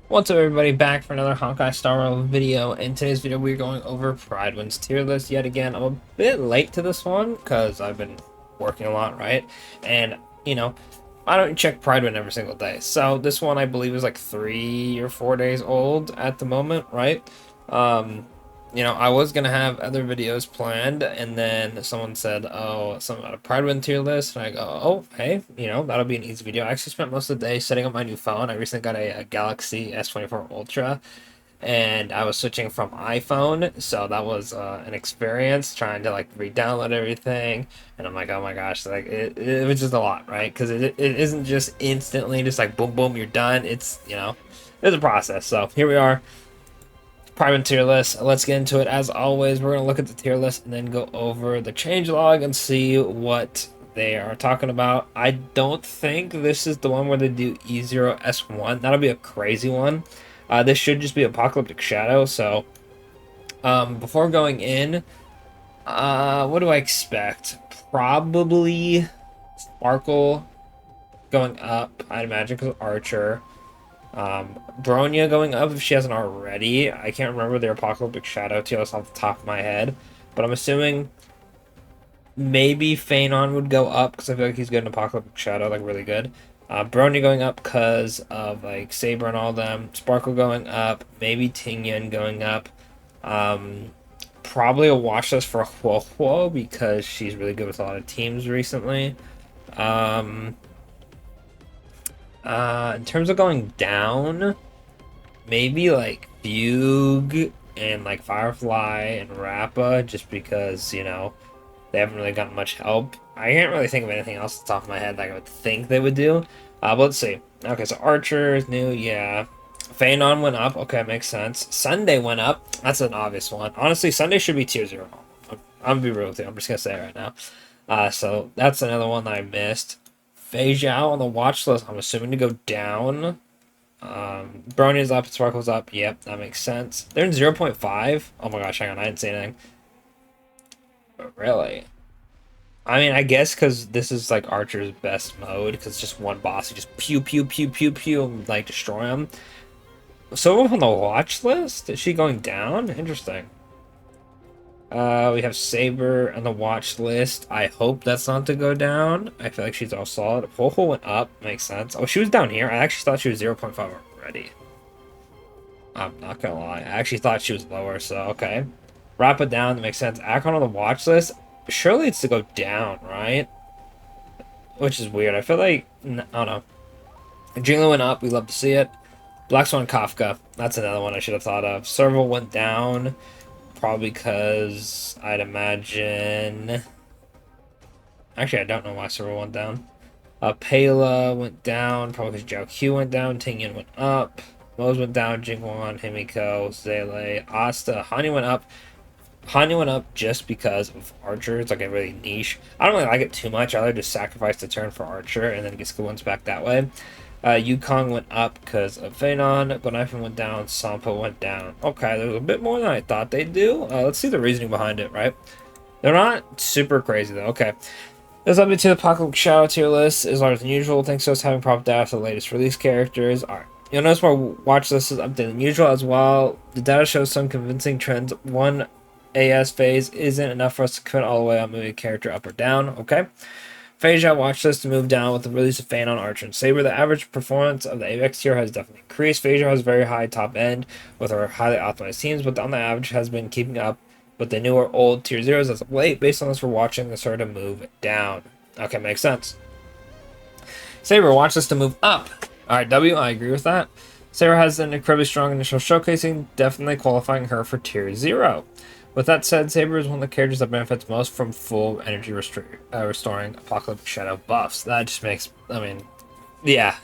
What's up, everybody? Back for another Honkai Star Rail video. In today's video, we're going over Prydwen's tier list yet again. I'm a bit late to this one because I've been working a lot, right? And, you know, I don't check Prydwen every single day. So this one, I believe, is like 3 or 4 days old at the moment, right? Um, I was gonna have other videos planned, and then someone said, "Oh, something about a Prydwen tier list," and I go, "Oh, hey, that'll be an easy video." I actually spent most of the day setting up my new phone. I recently got a Galaxy S24 Ultra, and I was switching from iPhone, so that was an experience trying to like re-download everything. And I'm like, oh my gosh, like it was just a lot, right? Because it isn't just instantly just like boom boom you're done. It's a process. So here we are. Private tier list. Let's get into it. As always, we're going to look at the tier list and then go over the changelog and see what they are talking about. I don't think this is the one where they do E0S1. That'll be a crazy one. This should just be Apocalyptic Shadow. So, before going in, what do I expect? Probably Sparkle going up, I'd imagine, because Archer. Bronya going up if she hasn't already. I can't remember their Apocalyptic Shadow tiers off the top of my head, but I'm assuming maybe Phanon would go up because I feel like he's good in Apocalyptic Shadow, like really good. Bronya going up because of like Saber and all them. Sparkle going up. Maybe Tingyan going up. Probably a watch list for Huo because she's really good with a lot of teams recently. Um, in terms of going down, maybe like Fugue and like Firefly and Rappa, just because, they haven't really gotten much help. I can't really think of anything else off the top of my head that I would think they would do. But let's see. Okay, so Archer is new, yeah. Phanon went up, okay, makes sense. Sunday went up, that's an obvious one. Honestly, Sunday should be tier 0. I'm gonna be real with you, I'm just gonna say it right now. So that's another one that I missed. Fei Zhao on the watch list, I'm assuming to go down. Brony's up, Sparkle's up. Yep, that makes sense. They're in 0.5. Oh my gosh, hang on, I didn't see anything. But really? I mean, I guess because this is like Archer's best mode, because it's just one boss, you just pew pew pew pew pew and like destroy him. So on the watch list, is she going down? Interesting. We have Saber on the watch list. I hope that's not to go down. I feel like she's all solid. Ho went up, makes sense. Oh, she was down here. I actually thought she was 0.5 already. I'm not gonna lie. I actually thought she was lower, so okay. Wrap it down, that makes sense. Akon on the watch list. Surely it's to go down, right? Which is weird. I feel like, I don't know. Jingle went up, we love to see it. Black Swan Kafka, that's another one I should have thought of. Serval went down, probably because I'd imagine. Actually, I don't know why Serval went down. Pela went down, probably because Zhao Q went down. Tingyan went up. Mose went down, Jingwon, Himiko, Zele, Asta. Hani went up. Hani went up just because of Archer. It's like a really niche. I don't really like it too much. I rather just sacrifice the turn for Archer and then get skill ones back that way. Yukong went up because of Phanon. Gonifin went down. Sampo went down. Okay, there's a bit more than I thought they'd do. Let's see the reasoning behind it, right? They're not super crazy, though. Okay. This update to the Apocalyptic Shadow tier list is larger than usual, thanks to us having propped data for the latest release characters. Alright. You'll notice my watch list is updated than usual as well. The data shows some convincing trends. One AS phase isn't enough for us to commit all the way on moving a character up or down. Okay. Phase Zhao watch list to move down with the release of Phanon, Archer, and Saber. The average performance of the AVX tier has definitely increased. Phase Zhao has very high top end with our highly optimized teams, but on the average has been keeping up with the newer old tier 0s as of late. Based on this, we're watching the sort of move down. Okay, makes sense. Saber wants us to move up. Alright, W, I agree with that. Saber has an incredibly strong initial showcasing, definitely qualifying her for tier 0. With that said, Saber is one of the characters that benefits most from full energy restoring Apocalyptic Shadow buffs. That just makes, I mean, yeah.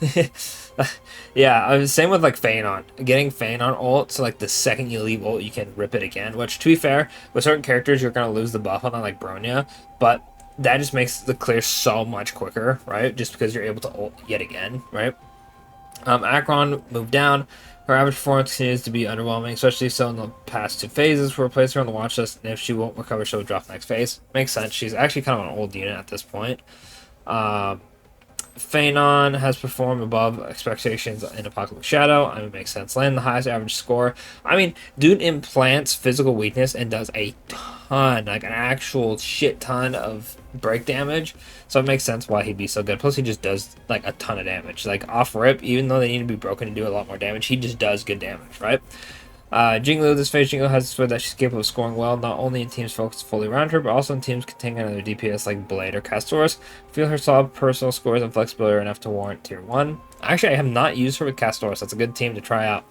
Yeah, same with like Phanon. Getting Phanon ult, so like the second you leave ult, you can rip it again. Which, to be fair, with certain characters, you're going to lose the buff on that, like Bronya. But that just makes the clear so much quicker, right? Just because you're able to ult yet again, right? Akron moved down. Her average performance continues to be underwhelming, especially so in the past 2 phases. We'll place her on the watch list, and if she won't recover, she'll drop next phase. Makes sense. She's actually kind of an old unit at this point. Phanon has performed above expectations in Apocalyptic Shadow. I mean, it makes sense. Land the highest average score. I mean, dude implants physical weakness and does a ton, like an actual shit ton of break damage. So it makes sense why he'd be so good. Plus, he just does like a ton of damage. Like off rip, even though they need to be broken to do a lot more damage, he just does good damage, right? Jinglu, this phase, Jinglu has a sword that she's capable of scoring well, not only in teams focused fully around her, but also in teams containing another DPS like Blade or Castors. Feel her solid personal scores and flexibility are enough to warrant tier 1. Actually, I have not used her with Castors. That's a good team to try out.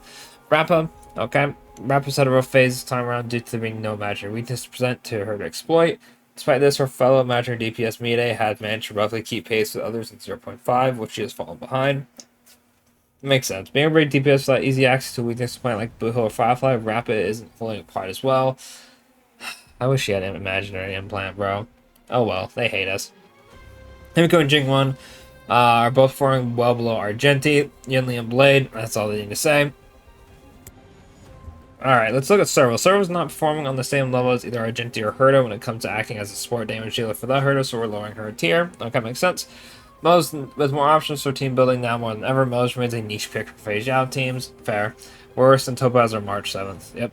Rappa, okay. Rappa's had a rough phase this time around due to there being no imaginary weakness to present to her to exploit. Despite this, her fellow imaginary DPS Mide had managed to roughly keep pace with others at 0.5, which she has fallen behind. Makes sense. Being a great DPS without easy access to weakness to plant like Booho or Firefly, Rapid isn't holding it quite as well. I wish she had an imaginary implant, bro. Oh well, they hate us. Himiko and Jingwon are both performing well below Argenti, Yunli, and Blade. That's all they need to say. Alright, let's look at Servo. Servo's not performing on the same level as either Argenti or Herta when it comes to acting as a support damage dealer for that Herta, so we're lowering her tier. Okay, makes sense. Mo's, with more options for team building now more than ever, Mo's remains a niche pick for phase out teams. Fair. Worse than Topaz or March 7th. Yep.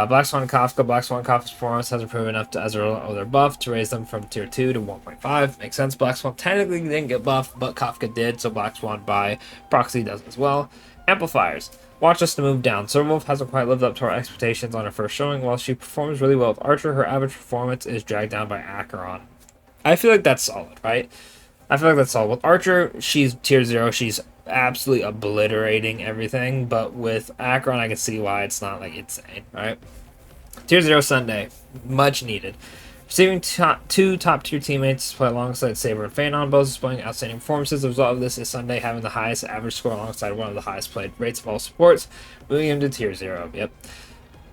Black Swan and Kafka. Black Swan and Kafka's performance has improved enough to, as a result of their buff to raise them from tier 2 to 1.5. Makes sense. Black Swan technically didn't get buffed, but Kafka did, so Black Swan by proxy does as well. Amplifiers. Watch us to move down. Silverwolf hasn't quite lived up to our expectations on her first showing. While she performs really well with Archer, her average performance is dragged down by Acheron. I feel like that's solid, right? I feel like that's all. With Archer, she's tier 0. She's absolutely obliterating everything. But with Acheron, I can see why it's not like insane, right? Tier 0 Sunday. Much needed. Receiving two top-tier teammates to play alongside Saber and Phanon, both displaying outstanding performances. The result of this is Sunday having the highest average score alongside one of the highest played rates of all supports, moving him to tier 0. Yep.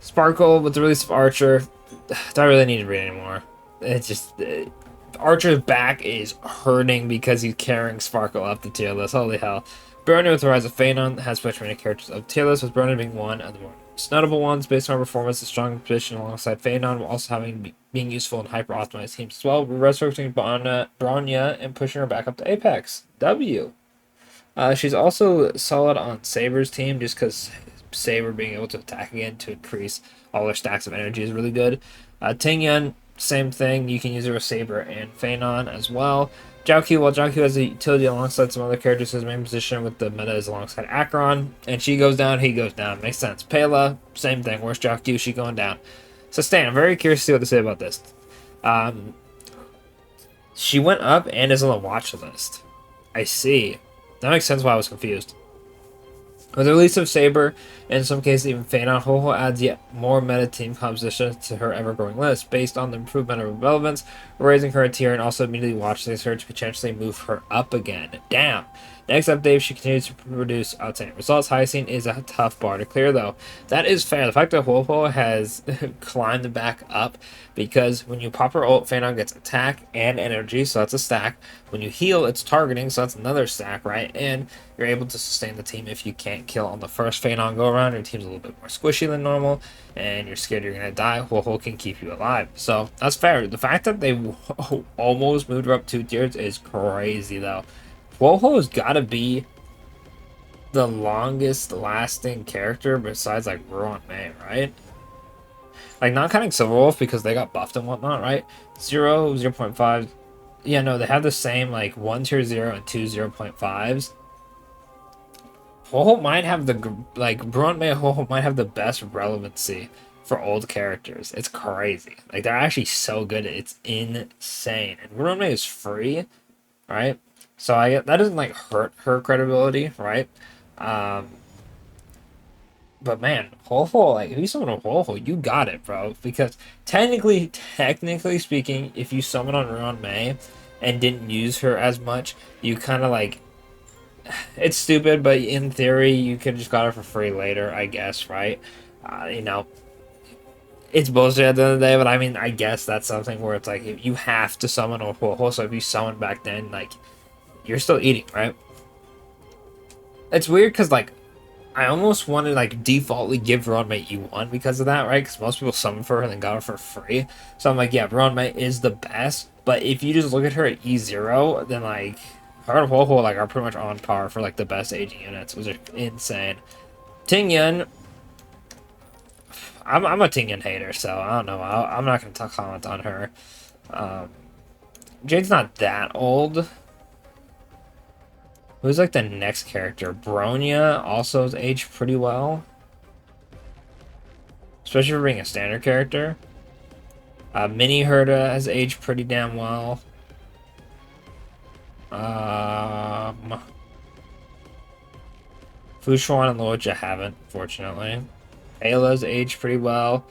Sparkle, with the release of Archer, do I really need to read anymore? It's just... Archer's back is hurting because he's carrying Sparkle up the tier list. Holy hell. Burner with the rise of Phanon has switched many characters up the tier list, with Burner being one of the more notable ones based on her performance, a strong position alongside Phanon, while also being useful in hyper-optimized teams as well. We're resurrecting Bronya and pushing her back up to Apex. W. She's also solid on Saber's team just because Saber being able to attack again to increase all their stacks of energy is really good. Tingyun, same thing. You can use her with Saber and Phanon as well. Jiaoqiu, while Jiaoqiu has a utility alongside some other characters, his main position with the meta is alongside Acheron. And she goes down, he goes down. Makes sense. Pela, same thing. Where's Jiaoqiu? She going down. Sustain, I'm very curious to see what they say about this. She went up and is on the watch list. I see. That makes sense why I was confused. With the release of Saber, and in some cases even Phanon, Ho-Ho adds yet more meta team composition to her ever-growing list. Based on the improved meta relevance, raising her a tier and also immediately watching her to potentially move her up again. Damn. Next update, if she continues to produce outstanding results. Hyacinth is a tough bar to clear, though. That is fair. The fact that Ho-Ho has climbed back up, because when you pop her ult, Phanon gets attack and energy, so that's a stack. When you heal, it's targeting, so that's another stack, right? And you're able to sustain the team if you can't kill on the first Phanon go-around. Your team's a little bit more squishy than normal, and you're scared you're going to die. Ho-Ho can keep you alive. So that's fair. The fact that they almost moved her up 2 tiers is crazy, though. Ho-Ho's got to be the longest lasting character besides like Ruan Mei, right? Like, not counting Silverwolf because they got buffed and whatnot, right? 0, 0.5. Yeah, no, they have the same, like, 1 tier 0 and 2 0.5s. Ho-Ho might have the, like, Ruan Mei and Ho-Ho might have the best relevancy for old characters. It's crazy. Like, they're actually so good. It's insane. And Ruan Mei is free, right? So that doesn't like hurt her credibility, right? But man, Ho-Ho, like if you summon a Ho-Ho, you got it, bro. Because technically speaking, if you summon on Ruan Mei and didn't use her as much, you kind of like, it's stupid, but in theory, you could just got her for free later, I guess, right? You know, it's bullshit at the end of the day, but I mean, I guess that's something where it's like, if you have to summon a Ho-Ho, so if you summon back then, like, you're still eating, right? It's weird because, like, I almost want to, like, defaultly give Ruan Mei E1 because of that, right? Because most people summon for her and then got her for free. So I'm like, yeah, Ruan Mei is the best. But if you just look at her at E0, then, like, her and Huohuo like are pretty much on par for like the best aging units, which are insane. Tingyun, I'm a Tingyun hater, so I don't know. I'm not gonna comment on her. Jade's not that old. Who's like the next character? Bronya also has aged pretty well, especially for being a standard character. Mini Herda has aged pretty damn well. Fushuan and Luocha haven't, fortunately. Ayla's aged pretty well.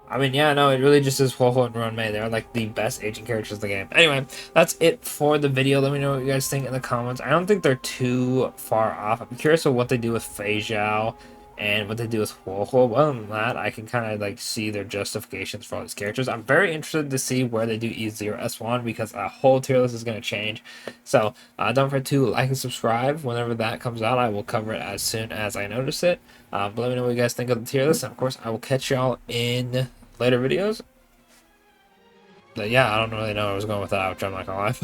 I mean, yeah, no, it really just is Huohuo and Ruanmei. They're like the best aging characters in the game. Anyway, that's it for the video. Let me know what you guys think in the comments. I don't think they're too far off. I'm curious of what they do with Fei Zhao and what they do with Huohuo. Other than that, I can kind of like see their justifications for all these characters. I'm very interested to see where they do E0 S1 because a whole tier list is going to change. So don't forget to like and subscribe. Whenever that comes out, I will cover it as soon as I notice it. But let me know what you guys think of the tier list. And of course, I will catch y'all in later videos. But yeah, I don't really know where I was going with that outro, I'm not gonna lie.